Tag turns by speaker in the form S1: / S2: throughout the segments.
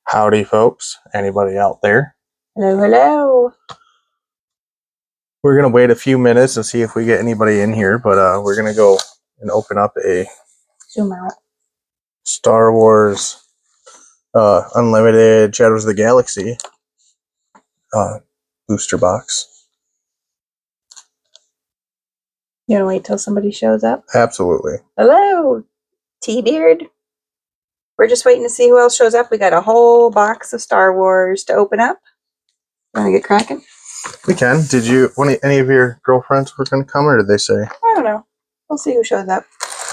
S1: Howdy, folks. Anybody out there?
S2: Hello, hello.
S1: We're going to wait a few minutes and see if we get anybody in here, but we're going to go and open up a
S2: Zoom out.
S1: Star Wars Unlimited Shadows of the Galaxy booster box.
S2: You want to wait till somebody shows up?
S1: Absolutely.
S2: Hello, T-Beard. We're just waiting to see who else shows up. We got a whole box of Star Wars to open up. You want to get cracking?
S1: We can. Did you, any of your girlfriends were going to come, or did they say?
S2: I don't know. We'll see who shows up.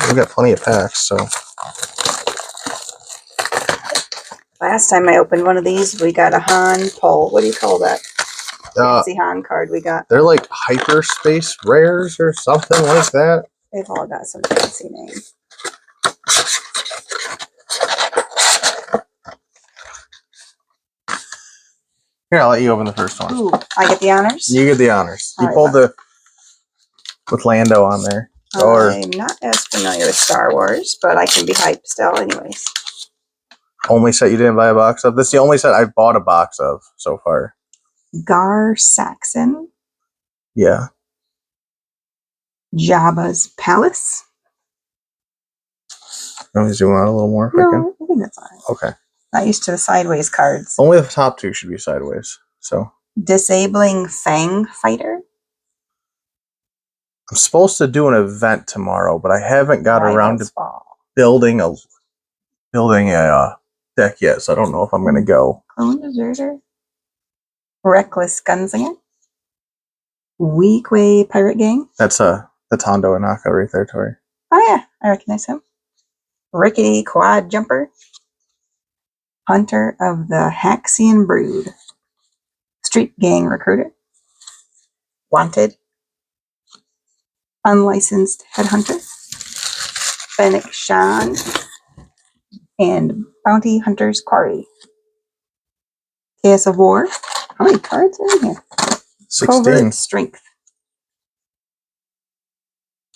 S1: We got plenty of packs, so.
S2: Last time I opened one of these, we got a Han Pol. What do you call that? Fancy Han card we got.
S1: They're like hyperspace rares or something like that.
S2: They've all got some fancy names.
S1: Here, I'll let you open the first one.
S2: Ooh, I get the honors?
S1: You get the honors. You
S2: right,
S1: pulled with Lando on there.
S2: I'm not as familiar with Star Wars, but I can be hyped still anyways.
S1: Only set you didn't buy a box of? This is the only set I've bought a box of so far.
S2: Gar Saxon.
S1: Yeah.
S2: Jabba's Palace.
S1: Let me zoom out a little more if I can.
S2: I think that's fine.
S1: Okay.
S2: Not used to the sideways cards.
S1: Only the top two should be sideways. So
S2: Disabling Fang Fighter.
S1: I'm supposed to do an event tomorrow, but I haven't got around to building a deck yet, so I don't know if I'm going to go.
S2: Clone Deserter. Reckless Gunslinger. Weequay Pirate Gang.
S1: That's the Tondo Inaka right there, Tori.
S2: Oh yeah, I recognize him. Rickety Quad Jumper. Hunter of the Haxian Brood. Street Gang Recruiter. Wanted. Unlicensed Headhunter. Fennec Shan. And Bounty Hunter's Quarry. Chaos of War. How many cards are in here?
S1: 16.
S2: Covert Strength.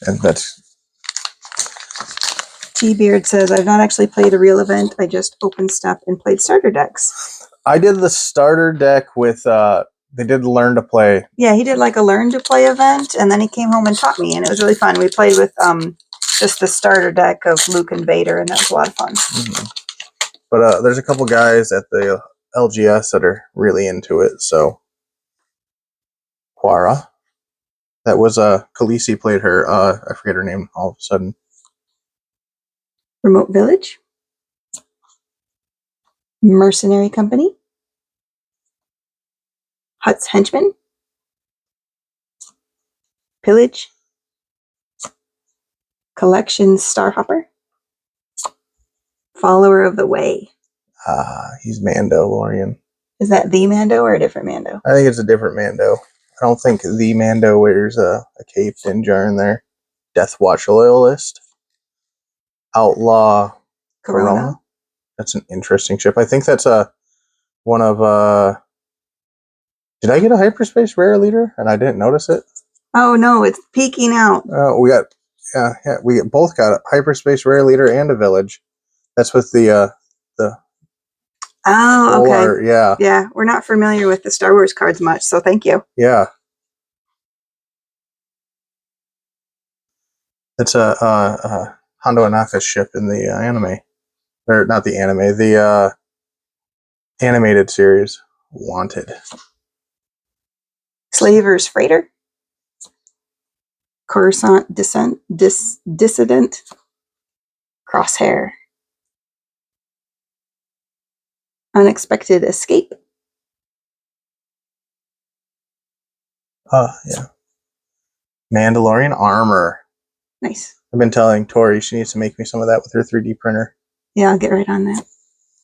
S1: And that's...
S2: T-Beard says, I've not actually played a real event. I just opened stuff and played starter decks.
S1: I did the starter deck with... they did Learn to Play.
S2: Yeah, he did like a Learn to Play event, and then he came home and taught me, and it was really fun. We played with just the starter deck of Luke and Vader, and that was a lot of fun.
S1: Mm-hmm. But there's a couple guys at the LGS that are really into it, so... Quara. That was Khaleesi played her. I forget her name all of a sudden.
S2: Remote Village. Mercenary Company. Hutt's Henchman. Pillage. Collection Starhopper. Follower of the Way.
S1: He's Mandalorian.
S2: Is that the Mando or a different Mando?
S1: I think it's a different Mando. I don't think the Mando wears a cape ninja in there. Death Watch Loyalist. Outlaw Corona. That's an interesting ship. I think that's one of did I get a hyperspace rare leader and I didn't notice it?
S2: Oh no, it's peeking out.
S1: We both got a hyperspace rare leader and a village. That's with the
S2: Oh, okay.
S1: Polar, yeah.
S2: Yeah, we're not familiar with the Star Wars cards much, so thank you.
S1: Yeah. It's a Hondo Inaka ship in the anime. Or not the anime, the animated series. Wanted.
S2: Slaver's Freighter. Coruscant Dissident. Crosshair. Unexpected Escape.
S1: Yeah. Mandalorian Armor.
S2: Nice.
S1: I've been telling Tori she needs to make me some of that with her 3D printer.
S2: Yeah, I'll get right on that.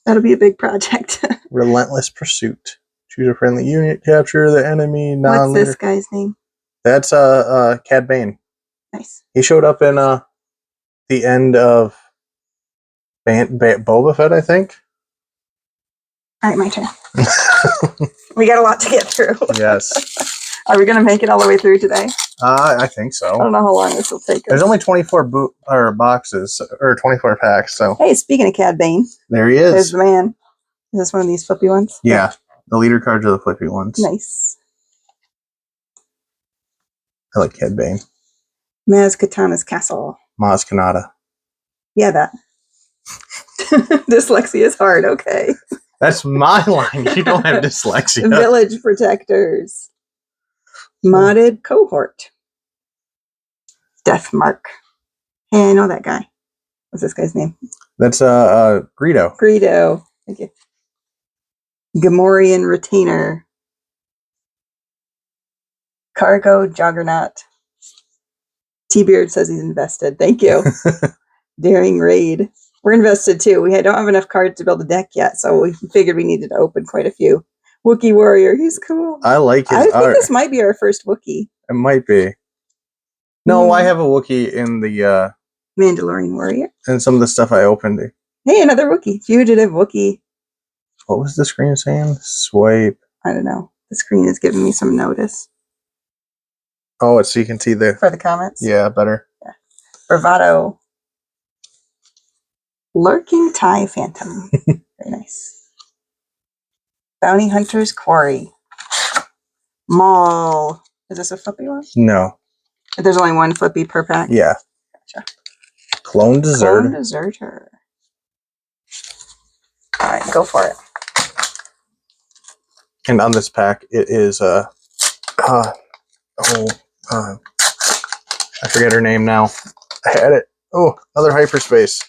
S2: That'll be a big project.
S1: Relentless Pursuit. Choose a friendly unit, capture the enemy.
S2: What's this guy's name?
S1: That's Cad Bane.
S2: Nice.
S1: He showed up in the end of Boba Fett, I think.
S2: All right, my turn. We got a lot to get through.
S1: Yes.
S2: Are we going to make it all the way through today?
S1: I think
S2: I
S1: so.
S2: don't know how long this will take
S1: There's
S2: us.
S1: only 24 boxes, or 24 packs, so
S2: Hey, speaking of Cad Bane,
S1: there he
S2: there's
S1: is.
S2: the man. Is this one of these flippy ones?
S1: Yeah, the leader cards are the flippy ones.
S2: Nice.
S1: I like Cad Bane.
S2: Maz Katana's Castle.
S1: Maz Kanata.
S2: Yeah, that. Dyslexia is hard, okay.
S1: That's my line. You don't have dyslexia.
S2: Village Protectors. Modded Cohort. Death Mark. Hey, I know that guy. What's this guy's name?
S1: That's Greedo.
S2: Greedo. Thank you. Gamorrean Retainer. Cargo Juggernaut. T-Beard says he's invested. Thank you. Daring Raid. We're invested too. We don't have enough cards to build a deck yet, so we figured we needed to open quite a few. Wookiee Warrior. He's cool.
S1: I like his
S2: I think
S1: art.
S2: this might be our first Wookiee.
S1: It might be. No, I have a Wookiee in the
S2: Mandalorian Warrior.
S1: and some of the stuff I opened.
S2: Hey, another Wookiee. Fugitive Wookiee.
S1: What was the screen saying? Swipe.
S2: I don't know. The screen is giving me some notice.
S1: Oh, it's so you can see the
S2: For the comments?
S1: Yeah, better.
S2: Yeah. Bravado. Lurking TIE Phantom. Very nice. Bounty Hunter's Quarry. Maul. Is this a flippy one?
S1: No.
S2: There's only one flippy per pack?
S1: Yeah.
S2: Gotcha.
S1: Clone Deserter.
S2: Clone Deserter. Alright, go for it.
S1: And on this pack, it is I forget her name now. I had it. Oh, another hyperspace.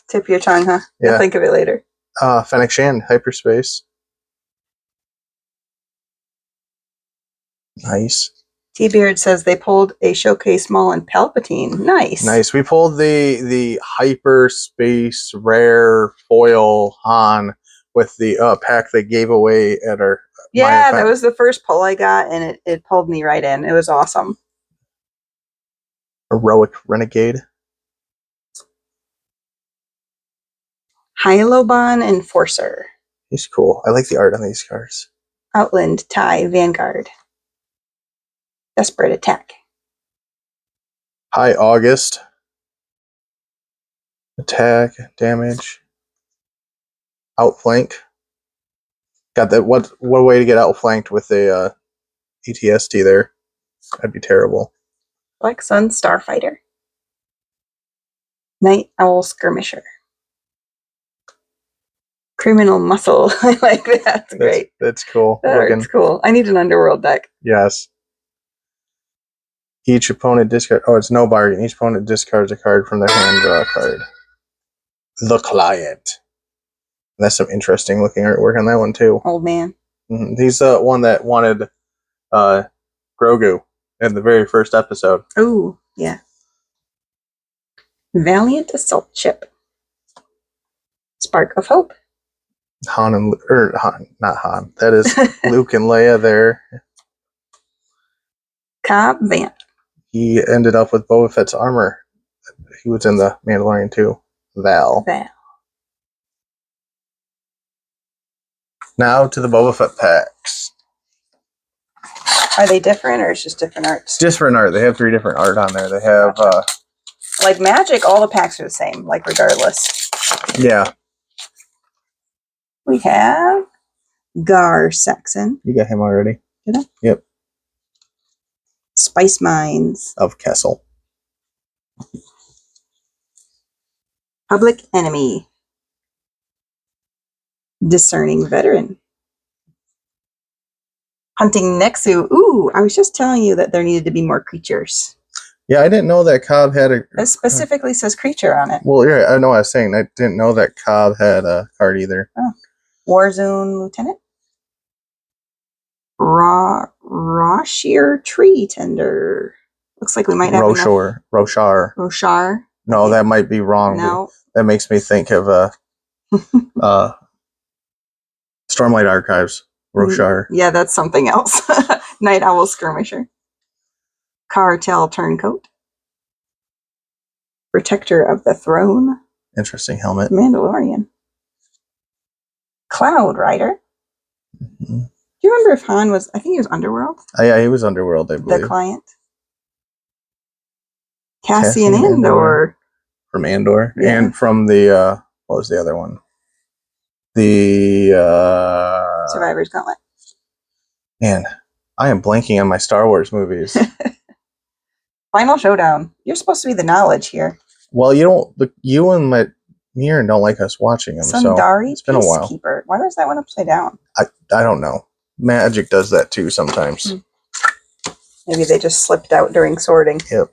S2: Tip your tongue, huh?
S1: Yeah.
S2: You'll think of it later.
S1: Fennec Shand, hyperspace. Nice.
S2: T-Beard says they pulled a Showcase Maul and Palpatine. Nice.
S1: Nice. We pulled the hyperspace rare foil Han with the pack they gave away at our
S2: Yeah, that was the first pull I got, and it pulled me right in. It was awesome.
S1: Heroic Renegade.
S2: Hyloban Enforcer.
S1: He's cool. I like the art on these cards.
S2: Outland TIE Vanguard. Desperate Attack.
S1: High August. Attack, damage. Outflank. Got that. What way to get outflanked with a ETST there? That'd be terrible.
S2: Black Sun Starfighter. Night Owl Skirmisher. Criminal Muscle. I like that. That's great.
S1: That's cool.
S2: That's cool. I need an Underworld deck.
S1: Yes. Each opponent discard. Oh, it's no bargain. Each opponent discards a card from their hand. Draw a card. The Client. That's some interesting looking artwork on that one too.
S2: Old man.
S1: Mm-hmm. He's the one that wanted Grogu in the very first episode.
S2: Oh, yeah. Valiant Assault Ship. Spark of Hope.
S1: Han and not Han. That is Luke and Leia there.
S2: Cobb Vanth.
S1: He ended up with Boba Fett's armor. He was in the Mandalorian too. Val. Now to the Boba Fett packs.
S2: Are they different, or it's just different arts?
S1: Different art. They have 3 different art on there. They have
S2: like Magic, all the packs are the same, like regardless.
S1: Yeah.
S2: We have Gar Saxon.
S1: You got him already.
S2: Did I?
S1: Yep.
S2: Spice Mines.
S1: Of Kessel.
S2: Public Enemy. Discerning Veteran. Hunting Nexu. Ooh, I was just telling you that there needed to be more creatures.
S1: Yeah, I didn't know that Cobb had a...
S2: It specifically says creature on it.
S1: Well, yeah, I know what I was saying. I didn't know that Cobb had a card either.
S2: Oh. Warzone Lieutenant. Roshir Tree Tender. Looks like we might have
S1: Roshar.
S2: Roshar.
S1: No, that might be wrong.
S2: No.
S1: That makes me think of Stormlight Archives. Roshar.
S2: Yeah, that's something else. Night Owl Skirmisher. Cartel Turncoat. Protector of the Throne.
S1: Interesting helmet.
S2: Mandalorian. Cloud Rider.
S1: Mm-hmm.
S2: Do you remember if Han was... I think he was Underworld.
S1: Yeah, he was Underworld, I believe.
S2: The Client. Cassian
S1: Cassian
S2: Andor.
S1: From Andor.
S2: Yeah.
S1: And from the, what was the other one? The,
S2: Survivor's Gauntlet.
S1: Man, I am blanking on my Star Wars movies.
S2: Final Showdown. You're supposed to be the knowledge here.
S1: Well, you and Mirren don't like us watching them,
S2: Sundari
S1: so it's been a while.
S2: Peacekeeper. Why was that one upside down?
S1: I don't know. Magic does that too sometimes.
S2: Maybe they just slipped out during sorting.
S1: Yep.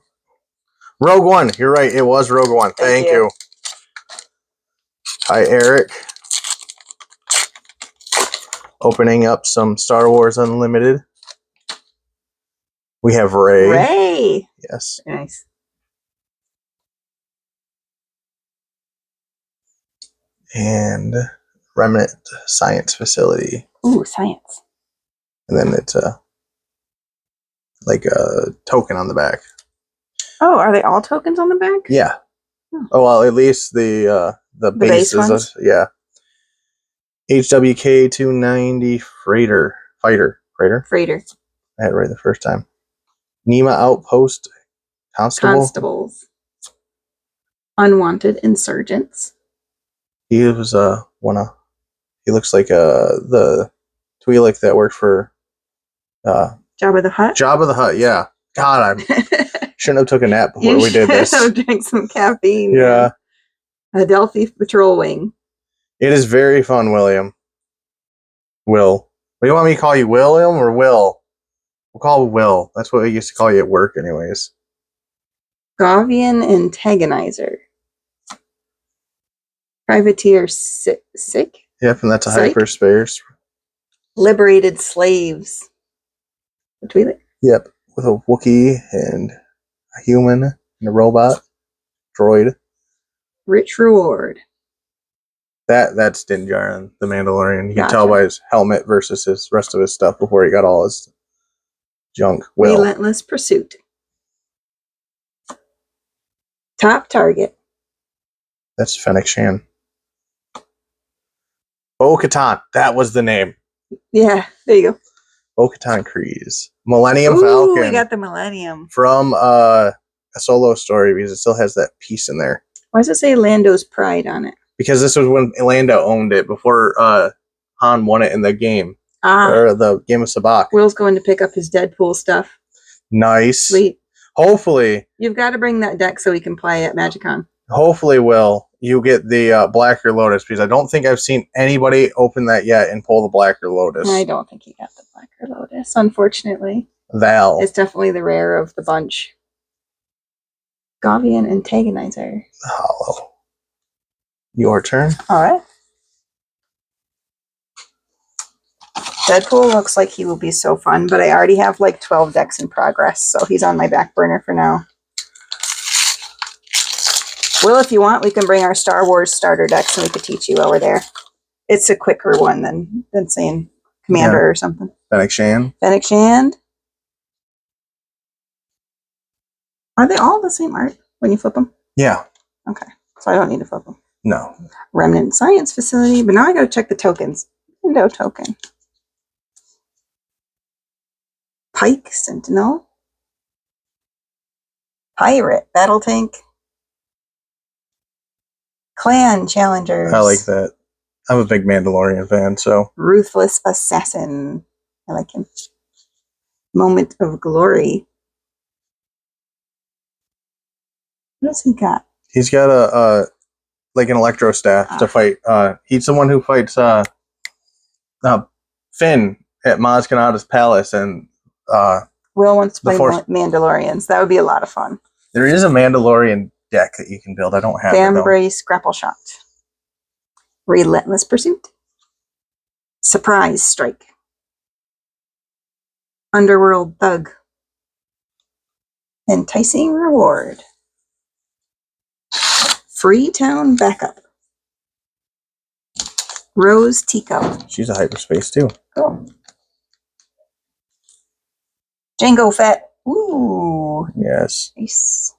S1: Rogue One. You're right. It was Rogue One. Thank you. Hi, Eric. Opening up some Star Wars Unlimited. We have Rey.
S2: Rey.
S1: Yes.
S2: Very nice.
S1: And Remnant Science Facility.
S2: Ooh, science.
S1: And then it's like a token on the back.
S2: Oh, are they all tokens on the back?
S1: Yeah.
S2: Oh,
S1: Oh well, at least the base is
S2: ones?
S1: yeah. HWK 290 Freighter. I had it right the first time. Nema Outpost
S2: Constables. Unwanted Insurgents.
S1: He was he looks like the Twi'lek that worked for
S2: Jabba the Hutt.
S1: Jabba the Hutt. Yeah. God, I shouldn't have took a nap before
S2: You
S1: we did this.
S2: should have drank some caffeine.
S1: Yeah.
S2: Adelphi Patrol Wing.
S1: It is very fun, William. Will. What do you want me to call you, William or Will? We'll call Will. That's what we used to call you at work, anyways.
S2: Gavian Antagonizer. Privateer Sick.
S1: Yep, and that's a
S2: Psych.
S1: hyperspace.
S2: Liberated Slaves. The Twi'lek.
S1: Yep, with a Wookiee and a human and a robot. Droid.
S2: Rich Reward.
S1: That's Din Djarin, the Mandalorian. You can
S2: Gotcha.
S1: tell by his helmet versus his rest of his stuff before he got all his junk. Will.
S2: Relentless Pursuit. Top Target.
S1: That's Fennec Shan. Bo-Katan. That was the name.
S2: Yeah, there you go.
S1: Bo-Katan Kryze. Millennium
S2: Ooh,
S1: Falcon.
S2: we got the Millennium.
S1: From a Solo story because it still has that piece in there.
S2: Why does it say Lando's Pride on it?
S1: Because this was when Lando owned it before Han won it in the game. Or the game of Sabacc.
S2: Will's going to pick up his Deadpool stuff.
S1: Nice.
S2: Sweet.
S1: Hopefully.
S2: You've got to bring that deck so we can play at MagicCon.
S1: Hopefully, Will, you get the Blacker Lotus because I don't think I've seen anybody open that yet and pull the Blacker Lotus.
S2: I don't think he got the Blacker Lotus, unfortunately.
S1: Val.
S2: It's definitely the rare of the bunch. Gavian Antagonizer.
S1: Hollow. Your turn.
S2: All right. Deadpool looks like he will be so fun, but I already have like 12 decks in progress, so he's on my back burner for now. Will, if you want, we can bring our Star Wars starter decks and we could teach you while we're there. It's a quicker one than saying Commander or something.
S1: Fennec Shan.
S2: Fennec Shand. Are they all the same art when you flip them?
S1: Yeah.
S2: Okay, so I don't need to flip them.
S1: No.
S2: Remnant Science Facility, but now I got to check the tokens. Window token. Pike Sentinel. Pirate Battle Tank. Clan Challengers.
S1: I like that. I'm a big Mandalorian fan, so.
S2: Ruthless Assassin. I like him. Moment of Glory. What else he got?
S1: He's got a like an electro staff to fight. He's the one who fights Finn at Maz Kanata's palace, and
S2: Will wants to play Mandalorians. That would be a lot of fun.
S1: There is a Mandalorian deck that you can build. I don't have it though.
S2: Fambrace Grapple Shot. Relentless Pursuit. Surprise Strike. Underworld Thug. Enticing Reward. Freetown Backup. Rose Tico.
S1: She's a hyperspace too.
S2: Cool. Django Fett. Ooh.
S1: Yes.
S2: Nice.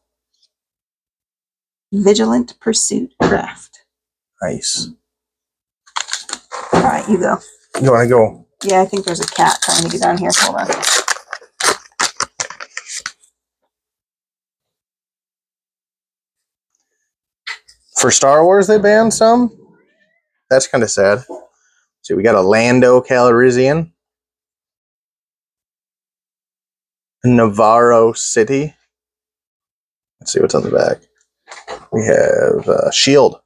S2: Vigilant Pursuit Craft.
S1: Nice.
S2: All right, you go.
S1: You want to go?
S2: Yeah, I think there's a cat trying to get down here. Hold on.
S1: For Star Wars, they banned some. That's kind of sad. So we got a Lando Calrissian, Navarro City. Let's see what's on the back. We have Shield.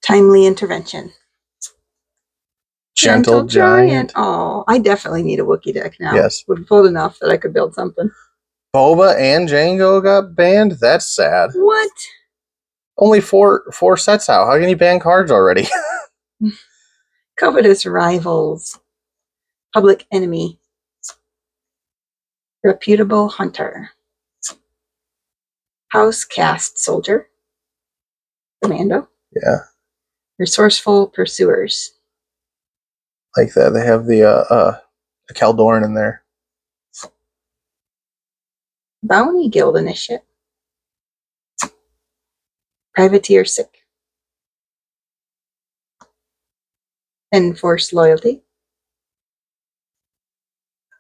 S2: Timely intervention.
S1: Gentle Giant.
S2: Oh, I definitely need a Wookiee deck now.
S1: Yes.
S2: We've pulled enough that I could build something.
S1: Boba and Jango got banned. That's sad.
S2: What?
S1: Only four sets out. How can you ban cards already?
S2: Covetous rivals. Public enemy. Reputable hunter. House cast soldier. Commando.
S1: Yeah.
S2: Resourceful pursuers.
S1: Like that. They have the Caldorn in there.
S2: Bounty Guild initiate. Privateer sick. Enforce loyalty.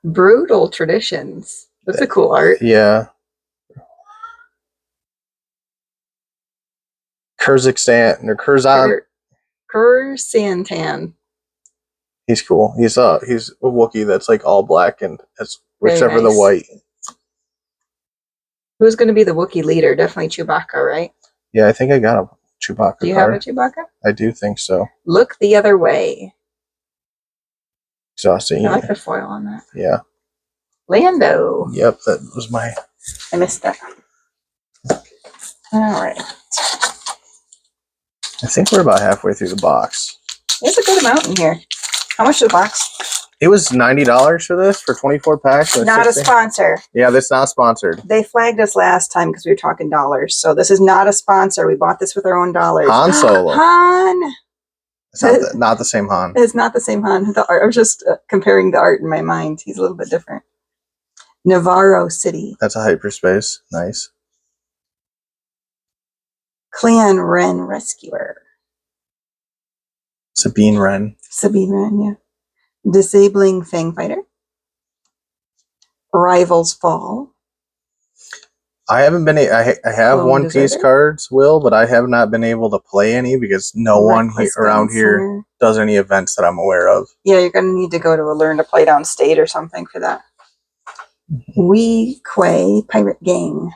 S2: Brutal traditions. That's a cool art.
S1: Yeah. Kyrgyzstan or Kurzan.
S2: Kursantan.
S1: He's cool. He's a Wookiee that's like all black and except for the
S2: nice.
S1: white.
S2: Who's going to be the Wookiee leader? Definitely Chewbacca, right?
S1: Yeah, I think I got a Chewbacca
S2: Do you
S1: card.
S2: have a Chewbacca?
S1: I do think so.
S2: Look the other way.
S1: Exhausting.
S2: I like the foil on that.
S1: Yeah.
S2: Lando.
S1: Yep, that was my...
S2: I missed that. All right.
S1: I think we're about halfway through the box.
S2: There's a good amount in here. How much is the box?
S1: It was $90 for this, for 24 packs.
S2: Not 60. A sponsor.
S1: Yeah, that's not sponsored.
S2: They flagged us last time because we were talking dollars. So this is not a sponsor. We bought this with our own dollars.
S1: Han Solo.
S2: Han!
S1: It's not the same Han.
S2: It's not the same Han. I was just comparing the art in my mind. He's a little bit different. Navarro City.
S1: That's a hyperspace. Nice.
S2: Clan Wren Rescuer.
S1: Sabine Wren.
S2: Sabine Wren, yeah. Disabling Fang Fighter. Rivals Fall.
S1: I haven't been. I have
S2: Lone
S1: One Piece
S2: Deserter.
S1: cards, Will, but I have not been able to play any because no one around here does any events that I'm aware of.
S2: Yeah, you're going to need to go to a Learn to Play Down State or something for that. Wee Quay Pirate Gang.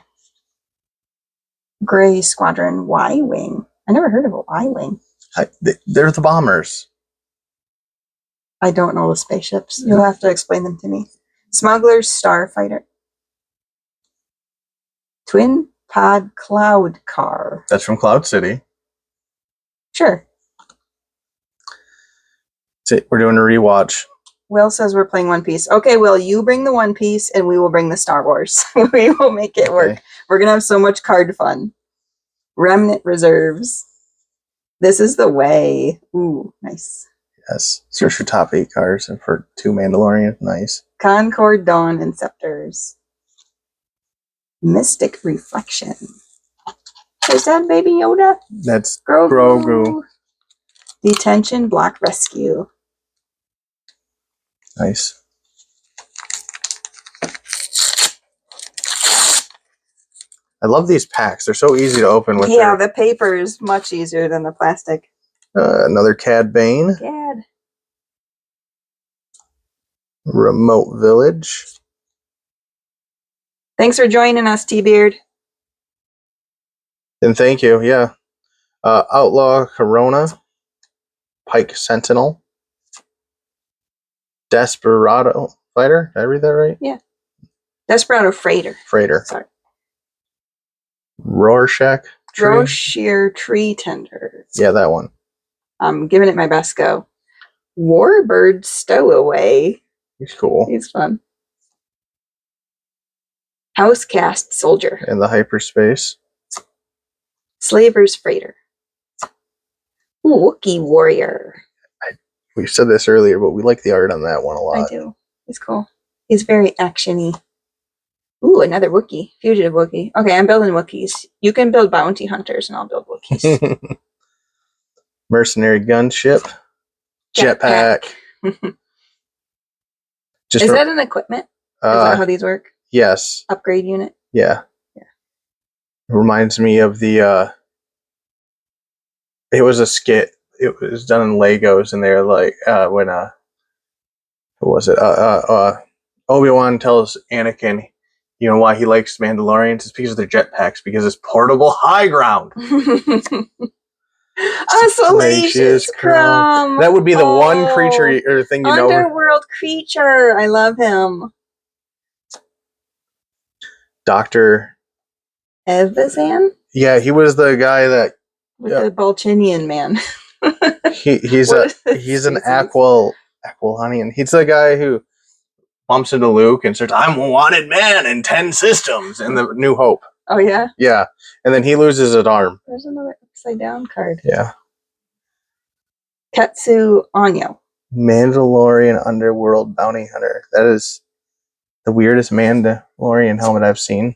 S2: Gray Squadron Y-Wing. I never heard of a Y-Wing.
S1: They're the bombers.
S2: I don't know the spaceships. You'll have to explain them to me. Smuggler's Starfighter. Twin Pod Cloud Car.
S1: That's from Cloud City.
S2: Sure.
S1: We're doing a rewatch.
S2: Will says we're playing One Piece. Okay, Will, you bring the One Piece and we will bring the Star Wars. We will make it work.
S1: Okay.
S2: We're going to have so much card fun. Remnant Reserves. This is the way. Ooh, nice.
S1: Yes. Search for top 8 cards and for 2 Mandalorian. Nice.
S2: Concord Dawn and Scepters. Mystic Reflection. Is that Baby Yoda?
S1: That's
S2: Grogu.
S1: Grogu.
S2: Detention Block Rescue.
S1: Nice. I love these packs. They're so easy to open with.
S2: Yeah, the paper is much easier than the plastic.
S1: Another Cad Bane.
S2: Cad.
S1: Remote Village.
S2: Thanks for joining us, T-Beard.
S1: And thank you, yeah. Outlaw Corona. Pike Sentinel. Desperado Fighter. Did I read that right?
S2: Yeah. Desperado Freighter. Sorry.
S1: Rorschach Tree.
S2: Droshier Tree Tender.
S1: Yeah, that one.
S2: I'm giving it my best go. Warbird Stowaway.
S1: He's cool.
S2: He's fun. Housecast Soldier.
S1: In the hyperspace.
S2: Slaver's Freighter. Wookiee Warrior.
S1: We said this earlier, but we like the art on that one a lot.
S2: I do. He's cool. He's very action-y. Ooh, another Wookiee. Fugitive Wookiee. Okay, I'm building Wookiees. You can build bounty hunters, and I'll build Wookiees.
S1: Mercenary Gunship. Jetpack.
S2: Is that an equipment? Is that how these work?
S1: Yes.
S2: Upgrade unit?
S1: Yeah. reminds me of the it was a skit. It was done in Legos, and they're like when who was it? Obi-Wan tells Anakin, you know why he likes Mandalorians? It's because of their jetpacks, because it's portable high ground.
S2: A salacious crumb.
S1: That would be the one creature or thing you know.
S2: Underworld creature. I love him.
S1: Dr.
S2: Evazan?
S1: Yeah, he was the guy that
S2: with the Balchinian man.
S1: he's an Aquilonian. He's the guy who bumps into Luke and says, "I'm a wanted man in 10 systems" in the New Hope.
S2: Oh yeah?
S1: Yeah. And then he loses an arm.
S2: There's another upside down card.
S1: Yeah.
S2: Tetsu Anyo.
S1: Mandalorian Underworld Bounty Hunter. That is the weirdest Mandalorian helmet I've seen.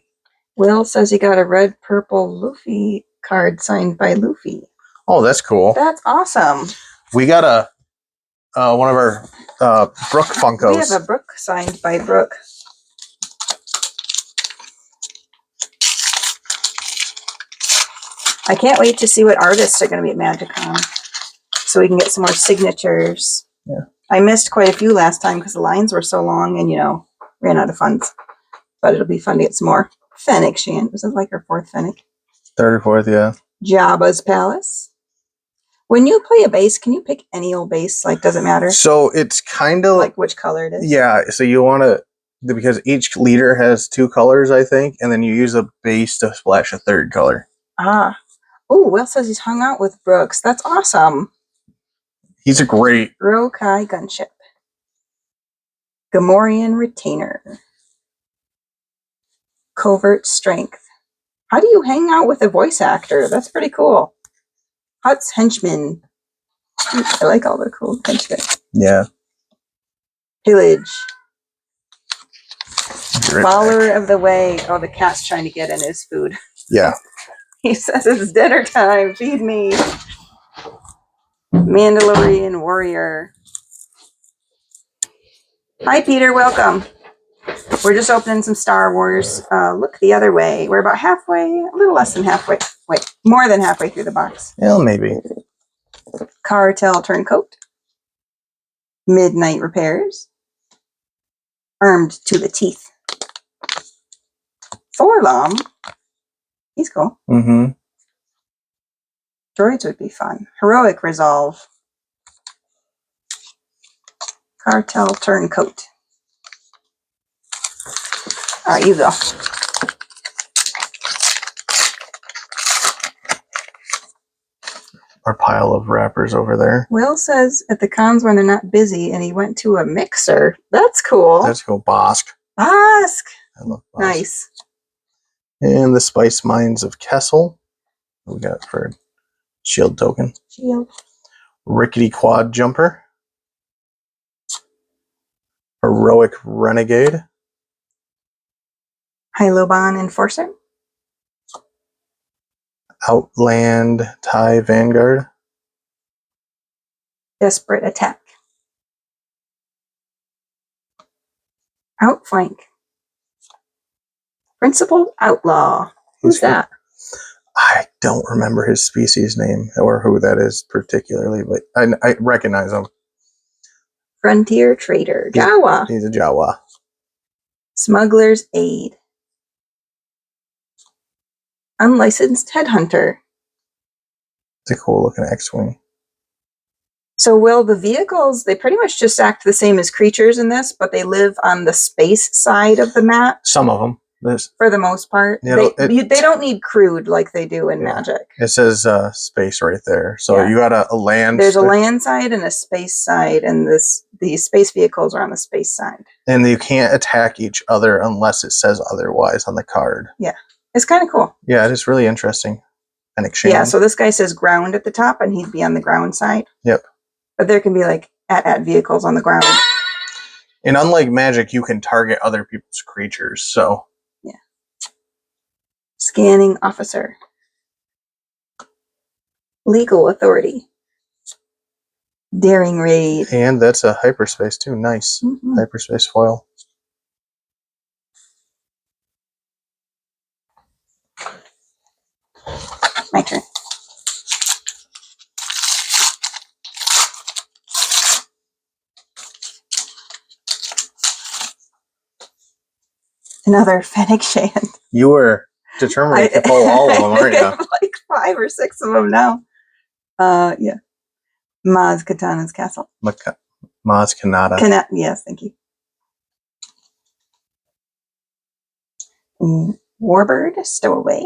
S2: Will says he got a red purple Luffy card signed by Luffy.
S1: Oh, that's cool.
S2: That's awesome.
S1: We got one of our Brooke Funkos.
S2: We have a Brooke signed by Brooke. I can't wait to see what artists are going to be at MagicCon, so we can get some more signatures.
S1: Yeah.
S2: I missed quite a few last time because the lines were so long and, ran out of funds. But it'll be fun to get some more. Fennec Shan. Was it like her fourth Fennec?
S1: Third or fourth, yeah.
S2: Jabba's Palace. When you play a bass, can you pick any old bass? Like, does it matter?
S1: So it's kind of
S2: like which color it is?
S1: Yeah, so you want to, because each leader has 2 colors, I think, and then you use a base to splash a 3rd color.
S2: Ah. Oh, Will says he's hung out with Brooks. That's awesome.
S1: He's a great
S2: Rokai Gunship. Gamorrean Retainer. Covert Strength. How do you hang out with a voice actor? That's pretty cool. Hut's Henchman. I like all the cool henchmen.
S1: Yeah.
S2: Pillage. Follower of the Way. Oh, the cat's trying to get in his food.
S1: Yeah.
S2: He says it's dinner time. Feed me. Mandalorian Warrior. Hi, Peter. Welcome. We're just opening some Star Wars. Look the other way. We're about halfway, a little less than halfway. Wait, more than halfway through the box.
S1: Well, maybe.
S2: Cartel Turncoat. Midnight Repairs. Armed to the Teeth. Forlom. He's cool.
S1: Mm-hmm.
S2: Droids would be fun. Heroic Resolve. Cartel Turncoat. All right, you go.
S1: Our pile of wrappers over there.
S2: Will says at the cons when they're not busy, and he went to a mixer. That's cool.
S1: That's cool. Bosk.
S2: Bosk.
S1: I love Bosk.
S2: Nice.
S1: And the Spice Mines of Kessel. What we got for shield token?
S2: Shield.
S1: Rickety Quad Jumper. Heroic Renegade.
S2: Hyloban Enforcer.
S1: Outland TIE Vanguard.
S2: Desperate Attack. Outflank. Principled Outlaw. Who's that?
S1: I don't remember his species name or who that is particularly, but I recognize him.
S2: Frontier Trader. Jawa.
S1: He's a Jawa.
S2: Smuggler's Aid. Unlicensed Headhunter.
S1: It's a cool looking X-Wing.
S2: So, Will, the vehicles, they pretty much just act the same as creatures in this, but they live on the space side of the map.
S1: Some of them.
S2: For the most part. They don't need crude like they do in Magic.
S1: It says space right there. So you got a land.
S2: There's a land side and a space side, and the space vehicles are on the space side.
S1: And you can't attack each other unless it says otherwise on the card.
S2: Yeah. It's kind of cool.
S1: Yeah, it is really interesting. And exchange.
S2: Yeah, so this guy says ground at the top, and he'd be on the ground side.
S1: Yep.
S2: But there can be like at vehicles on the ground.
S1: And unlike Magic, you can target other people's creatures, so.
S2: Yeah. Scanning Officer. Legal Authority. Daring Raid.
S1: And that's a hyperspace too. Nice.
S2: Mm-hmm.
S1: Hyperspace foil.
S2: My turn. Another Fennec Shand.
S1: You were determined to pull all of them, aren't
S2: I
S1: you?
S2: have like 5 or 6 of them now. Yeah. Maz Katana's Castle.
S1: Maz Kanata.
S2: Yes, thank you. Warbird Stowaway.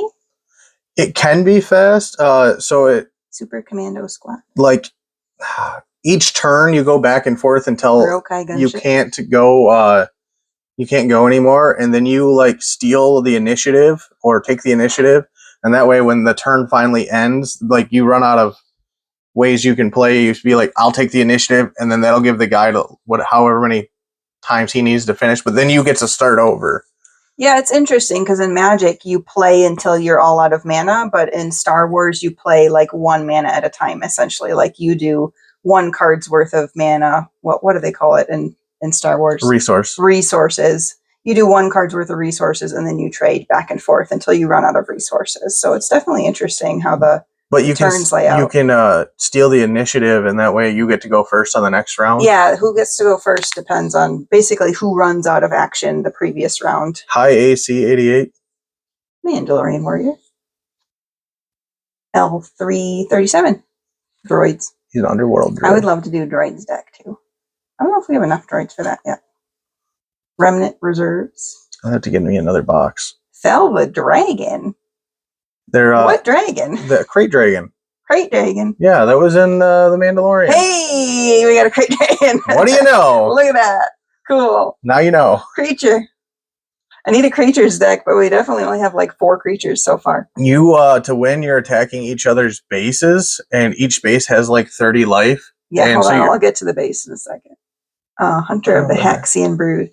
S1: It can be fast. So it
S2: Super Commando Squad.
S1: like each turn you go back and forth until you can't go. You can't go anymore, and then you like steal the initiative or take the initiative, and that way when the turn finally ends, like you run out of ways you can play. You be like, I'll take the initiative, and then that'll give the guy however many times he needs to finish, but then you get to start over.
S2: Yeah, it's interesting because in Magic you play until you're all out of mana, but in Star Wars you play like 1 mana at a time, essentially. Like you do 1 card's worth of mana. What do they call it in Star Wars? Resources. You do 1 card's worth of resources and then you trade back and forth until you run out of resources. So it's definitely interesting how the turns lay out.
S1: You can steal the initiative, and that way you get to go first on the next round.
S2: Yeah, who gets to go first depends on basically who runs out of action the previous round.
S1: High AC 88.
S2: Mandalorian Warrior. L337. Droids.
S1: He's an underworld droid.
S2: I would love to do droids deck too. I don't know if we have enough droids for that yet. Remnant Reserves.
S1: I'll have to get me another box.
S2: Thelva Dragon. What dragon?
S1: The Crate Dragon.
S2: Crate Dragon.
S1: Yeah, that was in The Mandalorian.
S2: Hey, we got a Crate Dragon.
S1: What do you know?
S2: Look at that. Cool.
S1: Now you know.
S2: Creature. I need a creatures deck, but we definitely only have like 4 creatures so far.
S1: You, to win, you're attacking each other's bases, and each base has like 30 life.
S2: Yeah, hold on. I'll get to the base in a second. Hunter of the Haxian Brood.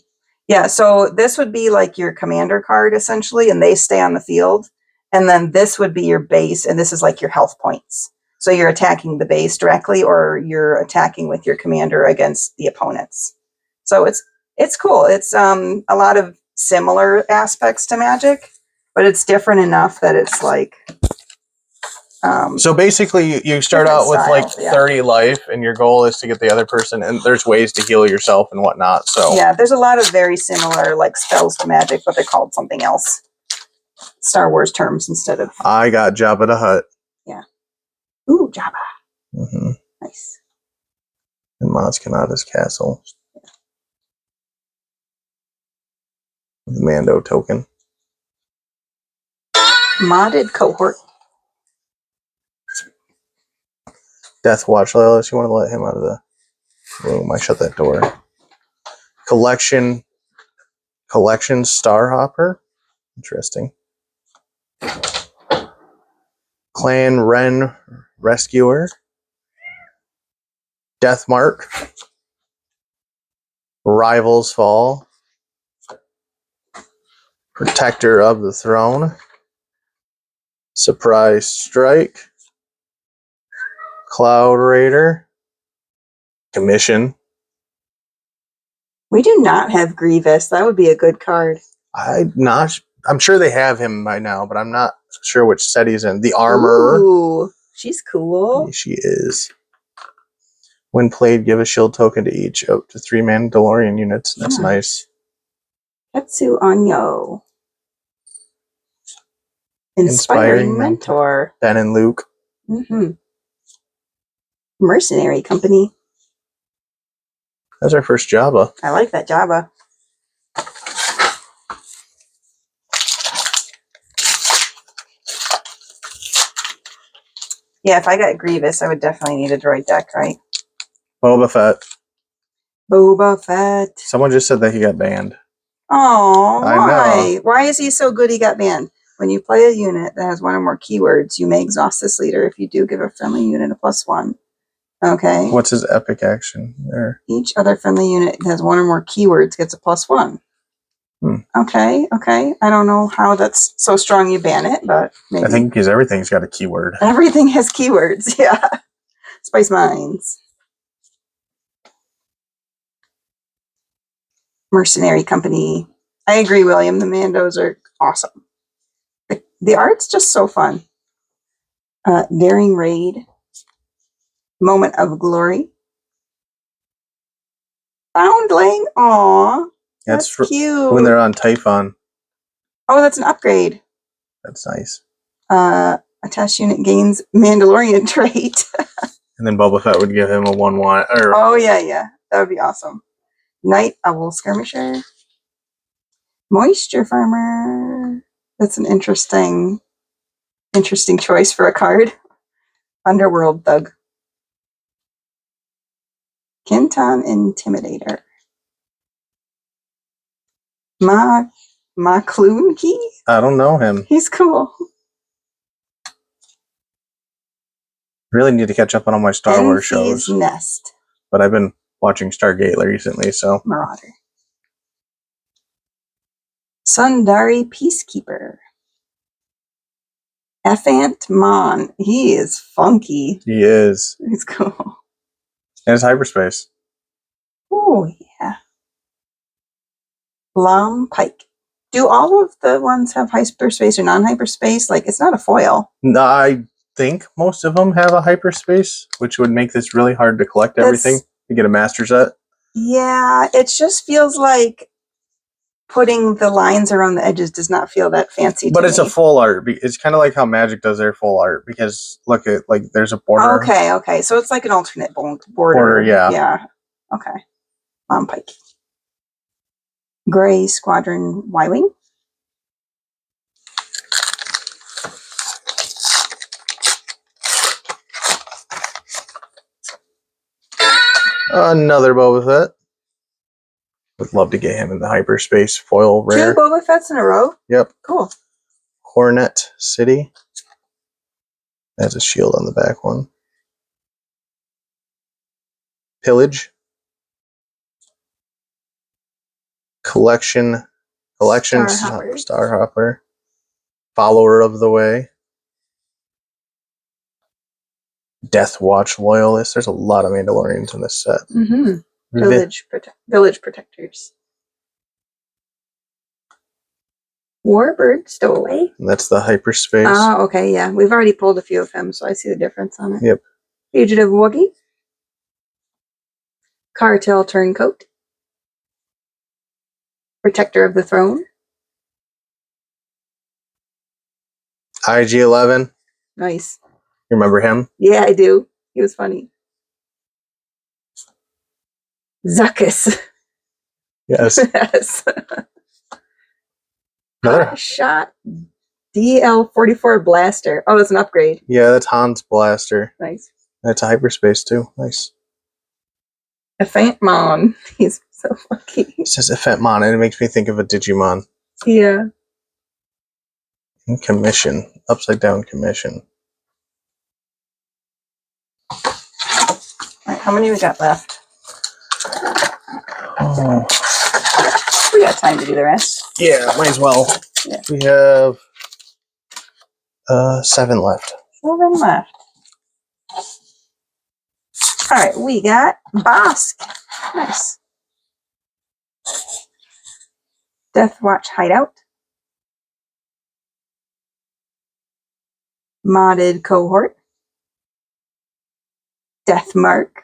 S2: Yeah, so this would be like your commander card, essentially, and they stay on the field. And then this would be your base, and this is like your health points. So you're attacking the base directly, or you're attacking with your commander against the opponents. So it's cool. It's a lot of similar aspects to Magic, but it's different enough that it's like...
S1: so basically, you start out with like 30 life, and your goal is to get the other person, and there's ways to heal yourself and whatnot. So
S2: yeah, there's a lot of very similar like spells to Magic, but they're called something else. Star Wars terms instead of...
S1: I got Jabba the Hutt.
S2: Yeah. Ooh, Jabba.
S1: Mm-hmm.
S2: Nice.
S1: And Maz Kanata's castle. The Mando token.
S2: Modded cohort.
S1: Death Watch Loyalist. You want to let him out of the room. I shut that door. Collection Starhopper. Interesting. Clan Ren Rescuer. Death Mark. Rivals Fall. Protector of the Throne. Surprise Strike. Cloud Raider. Commission.
S2: We do not have Grievous. That would be a good card.
S1: I'm sure they have him by now, but I'm not sure which set he's in. The Armorer.
S2: Ooh, she's cool.
S1: Yeah, she is. When played, give a shield token to each up to 3 Mandalorian units. That's nice.
S2: Ketsu Anyo. Inspiring Mentor.
S1: Ben and Luke.
S2: Mm-hmm. Mercenary Company.
S1: That's our first Jabba.
S2: I like that Jabba. Yeah, if I got Grievous, I would definitely need a droid deck, right?
S1: Boba Fett.
S2: Boba Fett.
S1: Someone just said that he got banned.
S2: Oh, why? Why is he so good he got banned? When you play a unit that has 1 or more keywords, you may exhaust this leader. If you do, give a friendly unit a +1. Okay.
S1: What's his epic action there?
S2: Each other friendly unit that has 1 or more keywords gets a +1. Okay. I don't know how that's so strong you ban it, but maybe.
S1: I think because everything's got a keyword.
S2: Everything has keywords, yeah. Spice Mines. Mercenary Company. I agree, William. The Mandos are awesome. The art's just so fun. Daring Raid. Moment of Glory. Foundling. Aw. That's cute.
S1: When they're on Typhon.
S2: Oh, that's an upgrade.
S1: That's nice.
S2: Attached unit gains Mandalorian trait.
S1: And then Boba Fett would give him a 1/1.
S2: Oh, yeah. That would be awesome. Night Owl Skirmisher. Moisture Farmer. That's an interesting choice for a card. Underworld Thug. Kintan Intimidator. Makloon Key?
S1: I don't know him.
S2: He's cool.
S1: Really need to catch up on all my Star Wars shows.
S2: Nest.
S1: But I've been watching Stargate recently, so.
S2: Marauder. Sundari Peacekeeper. Effant Mon. He is funky.
S1: He is.
S2: He's cool.
S1: And it's hyperspace.
S2: Oh, yeah. Lom Pike. Do all of the ones have hyperspace or non-hyperspace? Like, it's not a foil.
S1: No, I think most of them have a hyperspace, which would make this really hard to collect everything to get a master set.
S2: Yeah, it just feels like putting the lines around the edges does not feel that fancy
S1: But
S2: to
S1: it's
S2: me.
S1: a full art. It's kind of like how Magic does their full art, because look at, like, there's a border.
S2: Okay. So it's like an alternate border.
S1: Border, yeah.
S2: Yeah. Okay. Lom Pike. Gray Squadron Y-Wing.
S1: Another Boba Fett. Would love to get him in the hyperspace foil rare.
S2: 2 Boba Fetts in a row?
S1: Yep.
S2: Cool.
S1: Hornet City. That's a shield on the back one. Pillage. Collection. Starhopper. Follower of the Way. Death Watch Loyalist. There's a lot of Mandalorians in this set.
S2: Mm-hmm. Village Protectors. Warbird Stowaway.
S1: That's the hyperspace.
S2: Oh, okay, yeah. We've already pulled a few of him, so I see the difference on it.
S1: Yep.
S2: Fugitive Wookiee. Cartel Turncoat. Protector of the Throne.
S1: IG-11.
S2: Nice.
S1: You remember him?
S2: Yeah, I do. He was funny. Zuckus.
S1: Yes.
S2: Yes.
S1: Another.
S2: Shot DL-44 Blaster. Oh, that's an upgrade.
S1: Yeah, that's Han's Blaster.
S2: Nice.
S1: That's a hyperspace too. Nice.
S2: Effant Mon. He's so funky.
S1: It says Effetmon, and it makes me think of a Digimon.
S2: Yeah.
S1: And Commission. Upside down Commission.
S2: Alright, how many we got left?
S1: Oh.
S2: We got time to do the rest.
S1: Yeah, might as well.
S2: Yeah.
S1: We have 7 left.
S2: 7 left. Alright, we got Bosk. Nice. Death Watch Hideout. Modded Cohort. Death Mark.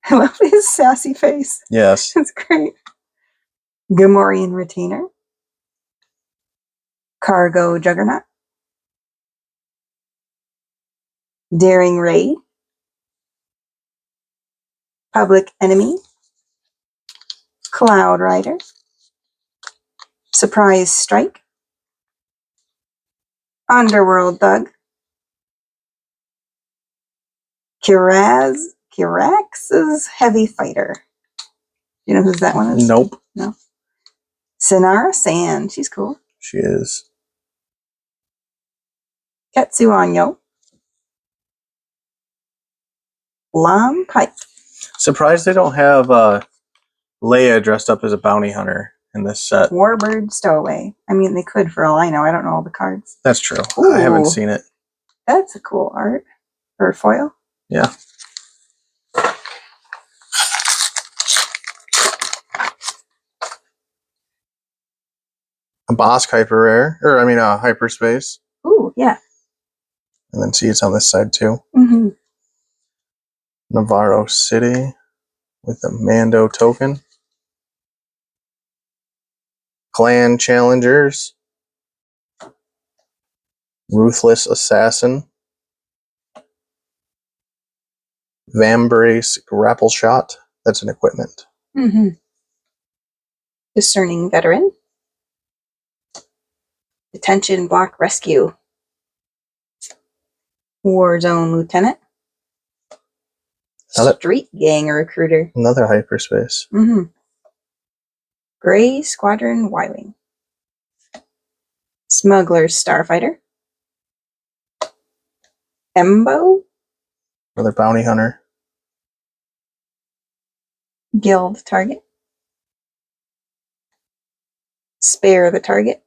S2: I love his sassy face.
S1: Yes.
S2: It's great. Gamorrean Retainer. Cargo Juggernaut. Daring Raid. Public Enemy. Cloud Rider. Surprise Strike. Underworld Thug. Kirax's Heavy Fighter. You know who that one is?
S1: Nope.
S2: No. Sinara Sand. She's cool.
S1: She is.
S2: Ketsuanyo. Lom Pike.
S1: Surprised they don't have Leia dressed up as a bounty hunter in this set.
S2: Warbird Stowaway. I mean, they could for all I know. I don't know all the cards.
S1: That's true.
S2: Ooh.
S1: I haven't seen it.
S2: That's a cool art. Or foil.
S1: Yeah. A Bosk Hyper Rare. Or, I mean, hyperspace.
S2: Ooh, yeah.
S1: And then see it's on this side too.
S2: Mm-hmm.
S1: Navarro City with a Mando token. Clan Challengers. Ruthless Assassin. Vambrace Grapple Shot. That's an equipment.
S2: Mm-hmm. Discerning Veteran. Detention Block Rescue. Warzone Lieutenant. Street Gang Recruiter.
S1: Another hyperspace.
S2: Mm-hmm. Gray Squadron Y-Wing. Smuggler's Starfighter. Embo.
S1: Another bounty hunter.
S2: Guild Target. Spare the Target.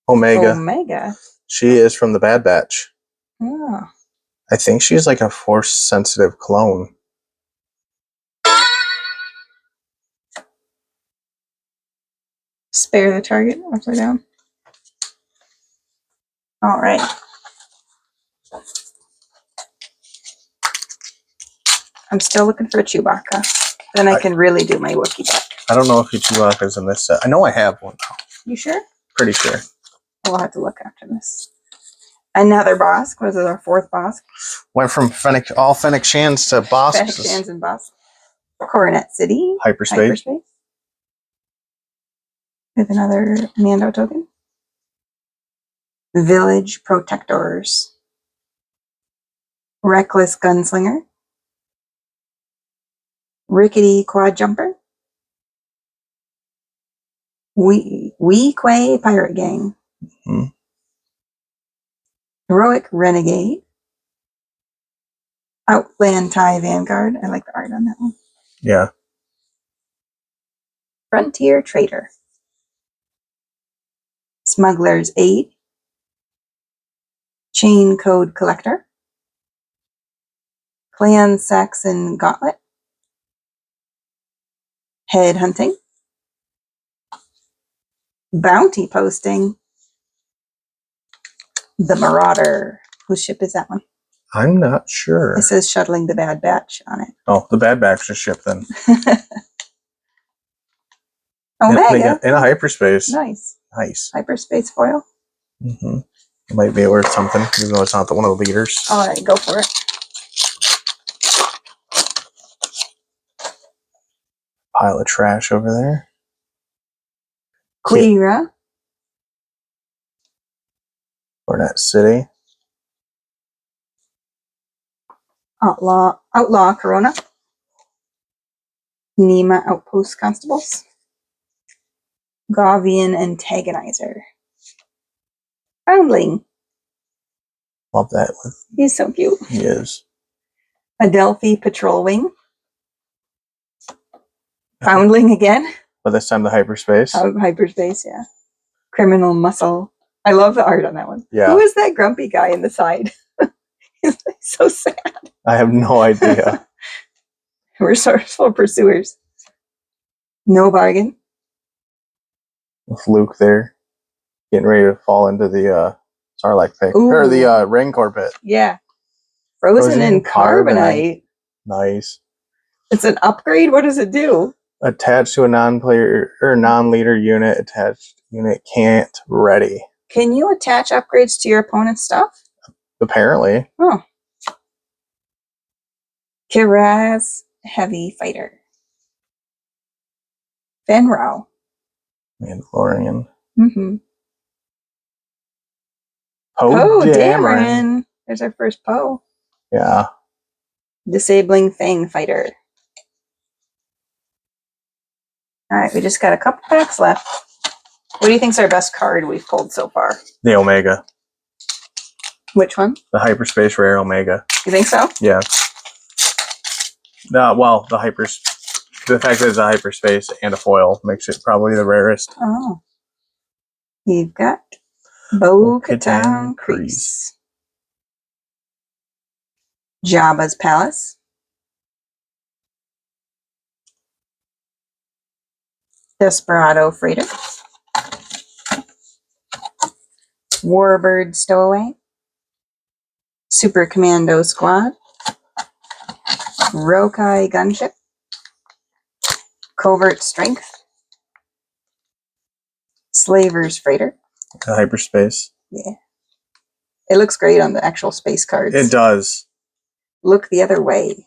S1: Omega. She is from the Bad Batch.
S2: Oh.
S1: I think she's like a force-sensitive clone.
S2: Spare the Target. Upside down. All right. I'm still looking for a Chewbacca. Then I can really do my Wookiee deck.
S1: I don't know if Chewbacca's in this set. I know I have one now.
S2: You sure?
S1: Pretty sure.
S2: We'll have to look after this. Another Bosk. Was it our fourth Bosk?
S1: Went from all Fennec Shans to Bosks.
S2: Fennec Shans and Bosk. Coronet City.
S1: Hyperspace.
S2: With another Mando token. Village Protectors. Reckless Gunslinger. Rickety Quad Jumper. Wee Quay Pirate Gang.
S1: Mm-hmm.
S2: Heroic Renegade. Outland Tie Vanguard. I like the art on that one.
S1: Yeah.
S2: Frontier Trader. Smuggler's Aid. Chain Code Collector. Clan Saxon Gauntlet. Head Hunting. Bounty Posting. The Marauder. Whose ship is that one?
S1: I'm not sure.
S2: It says Shuttling the Bad Batch on it.
S1: Oh, the Bad Batch ship then.
S2: Omega.
S1: In a hyperspace.
S2: Nice. Hyperspace foil.
S1: Mm-hmm. It might be worth something, even though it's not one of the leaders.
S2: All right, go for it.
S1: Pile of trash over there.
S2: Quira.
S1: Coronet City.
S2: Outlaw Corona. Nima Outpost Constables. Gavian Antagonizer. Foundling.
S1: Love that one.
S2: He's so cute.
S1: He is.
S2: Adelphi Patrol Wing. Foundling again.
S1: But this time the hyperspace.
S2: Hyperspace, yeah. Criminal Muscle. I love the art on that one.
S1: Yeah.
S2: Who is that grumpy guy in the side? He's so sad.
S1: I have no idea.
S2: Resourceful Pursuers. No Bargain.
S1: With Luke there. Getting ready to fall into the Sarlacc pit.
S2: Ooh.
S1: Or the Rancor pit.
S2: Yeah. Frozen in Carbonite.
S1: Nice.
S2: It's an upgrade? What does it do?
S1: Attached to a non-player or non-leader unit. Attached unit can't ready.
S2: Can you attach upgrades to your opponent's stuff?
S1: Apparently.
S2: Oh. Kiraz Heavy Fighter. Fenrow.
S1: Mandalorian.
S2: Mm-hmm.
S1: Poe
S2: Dameron. There's our first Poe.
S1: Yeah.
S2: Disabling Fang Fighter. All right, we just got a couple packs left. What do you think's our best card we've pulled so far?
S1: The Omega.
S2: Which one?
S1: The hyperspace rare Omega.
S2: You think so?
S1: Yeah. Well, the fact that it's a hyperspace and a foil makes it probably the rarest.
S2: Oh. You've got Bo-Katan Kryze. Jabba's Palace. Desperado Freighter. Warbird Stowaway, Super Commando Squad, Rokai Gunship, Covert Strength, Slaver's Freighter.
S1: Hyperspace.
S2: Yeah. It looks great on the actual space cards.
S1: It does.
S2: Look the other way.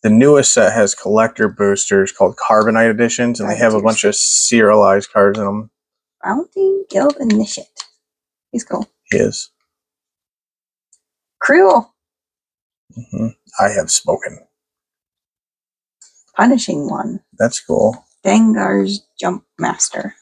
S1: The newest set has collector boosters called Carbonite editions, and they have a bunch of serialized cards in them.
S2: Bounty Guild Initiate. He's cool.
S1: He is.
S2: Cruel.
S1: I have spoken.
S2: Punishing One.
S1: That's cool.
S2: Dengar's Jump Master.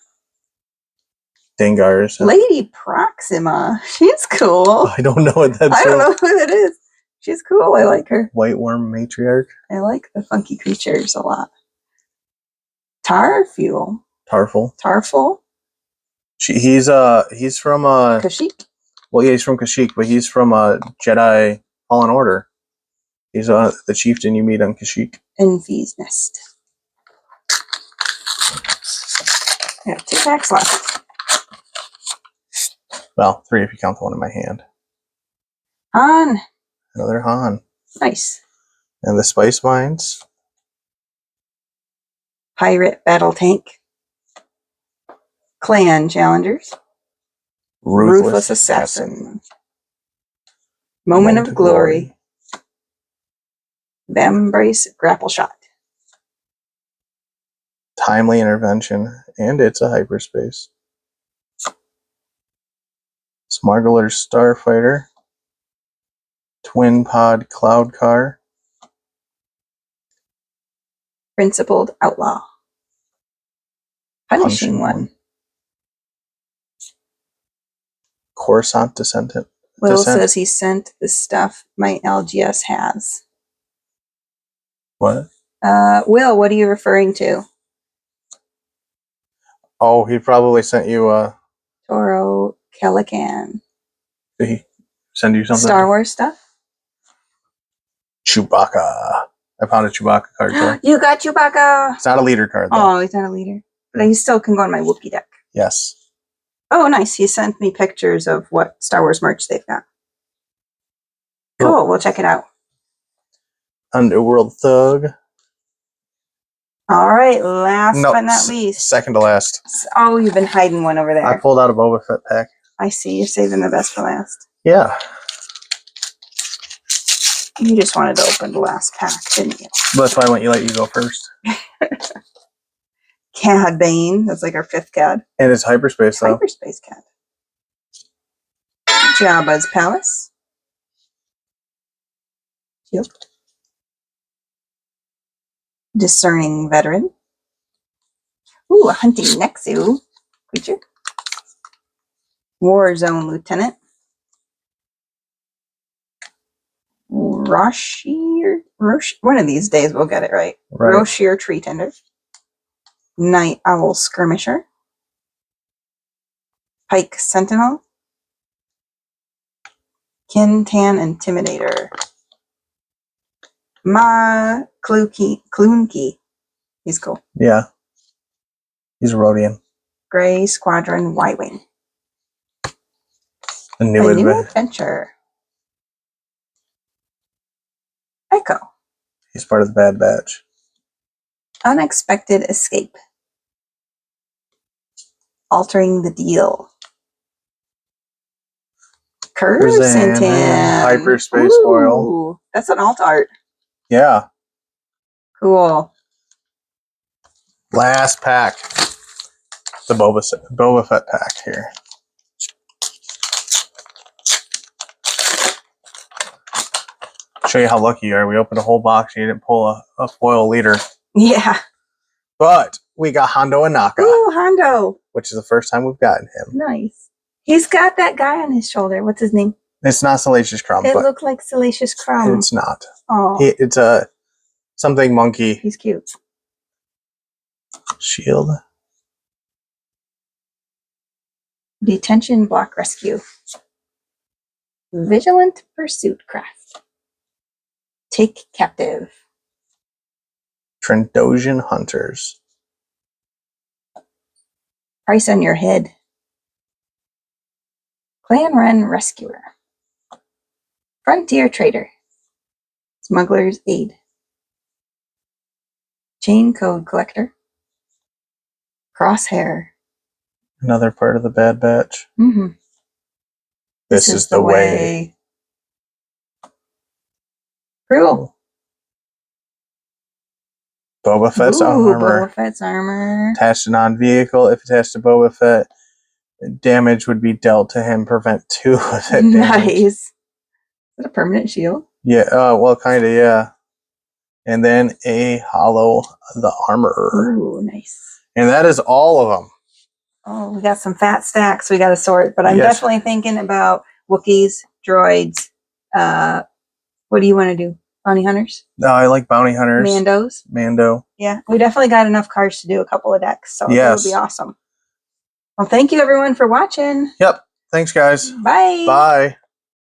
S1: Dengar's.
S2: Lady Proxima. She's cool.
S1: I don't know what that's.
S2: I don't know who that is. She's cool. I like her.
S1: White Worm Matriarch.
S2: I like the funky creatures a lot. Tarful.
S1: Tarful. He's from
S2: Kashyyyk.
S1: Well, yeah, he's from Kashyyyk, but he's from Jedi Fallen Order. He's the chieftain you meet on Kashyyyk.
S2: Envy's Nest. I have 2 packs left.
S1: Well, 3 if you count the one in my hand.
S2: Han.
S1: Another Han.
S2: Nice.
S1: And the Spice Mines.
S2: Pirate Battle Tank. Clan Challengers. Ruthless Assassin. Moment of Glory. Vambrace Grapple Shot.
S1: Timely Intervention, and it's a hyperspace. Smuggler's Starfighter. Twin Pod Cloud Car.
S2: Principled Outlaw. Punishing One.
S1: Coruscant Descendant.
S2: Will says he sent the stuff my LGS has.
S1: What?
S2: Will, what are you referring to?
S1: Oh, he probably sent you
S2: Toro Calican.
S1: Did he send you something?
S2: Star Wars stuff?
S1: Chewbacca. I found a Chewbacca card there.
S2: You got Chewbacca!
S1: It's not a leader card, though.
S2: Oh, he's not a leader. But he still can go on my Whoopi deck.
S1: Yes.
S2: Oh, nice. He sent me pictures of what Star Wars merch they've got. Cool.
S1: Oh.
S2: We'll check it out.
S1: Underworld Thug.
S2: All right. Last but not least.
S1: Second to last.
S2: Oh, you've been hiding one over there.
S1: I pulled out a Boba Fett pack.
S2: I see. You're saving the best for last.
S1: Yeah.
S2: You just wanted to open the last pack, didn't you?
S1: That's why I let you go first.
S2: Cad Bane. That's like our 5th Cad.
S1: And it's hyperspace, though.
S2: Hyperspace Cad. Jabba's Palace. Yep. Discerning Veteran. Ooh, a Hunting Nexu creature. Warzone Lieutenant. Roshir. One of these days we'll get it right. Roshir Tree Tender. Night Owl Skirmisher. Pike Sentinel. Kintan Intimidator. Ma Klunkey. He's cool.
S1: Yeah. He's a Rhodian.
S2: Gray Squadron Y-Wing.
S1: A new
S2: adventure. Echo.
S1: He's part of the Bad Batch.
S2: Unexpected Escape. Altering the Deal. Cursantin.
S1: Hyperspace foil.
S2: That's an alt art.
S1: Yeah.
S2: Cool.
S1: Last pack. The Boba Fett pack here. Show you how lucky you are. We opened a whole box and you didn't pull a foil leader.
S2: Yeah.
S1: But we got Hondo Anaka.
S2: Ooh, Hondo.
S1: Which is the first time we've gotten him.
S2: Nice. He's got that guy on his shoulder. What's his name?
S1: It's not Salacious Crumb.
S2: It looked like Salacious Crumb.
S1: It's not.
S2: Oh.
S1: It's a something monkey.
S2: He's cute.
S1: Shield.
S2: Detention Block Rescue. Vigilant Pursuit Craft. Take Captive.
S1: Trandoshan Hunters.
S2: Price on Your Head. Clan Run Rescuer. Frontier Trader. Smuggler's Aid. Chain Code Collector. Crosshair.
S1: Another part of the Bad Batch.
S2: Mm-hmm.
S1: This is the way.
S2: Cruel.
S1: Boba Fett's armor.
S2: Boba Fett's armor.
S1: Attached to non-vehicle. If attached to Boba Fett, damage would be dealt to him. Prevent 2 of that damage.
S2: Nice. Is that a permanent shield?
S1: Yeah, well, kind of, yeah. And then a hollow the armor.
S2: Ooh, nice.
S1: And that is all of them.
S2: Oh, we got some fat stacks we got to sort, but I'm definitely thinking about Wookiees, droids. What do you want to do? Bounty hunters?
S1: No, I like bounty hunters.
S2: Mandos?
S1: Mando.
S2: Yeah, we definitely got enough cards to do a couple of decks, so that would be awesome. Well, thank you everyone for watching.
S1: Yep. Thanks, guys.
S2: Bye.
S1: Bye.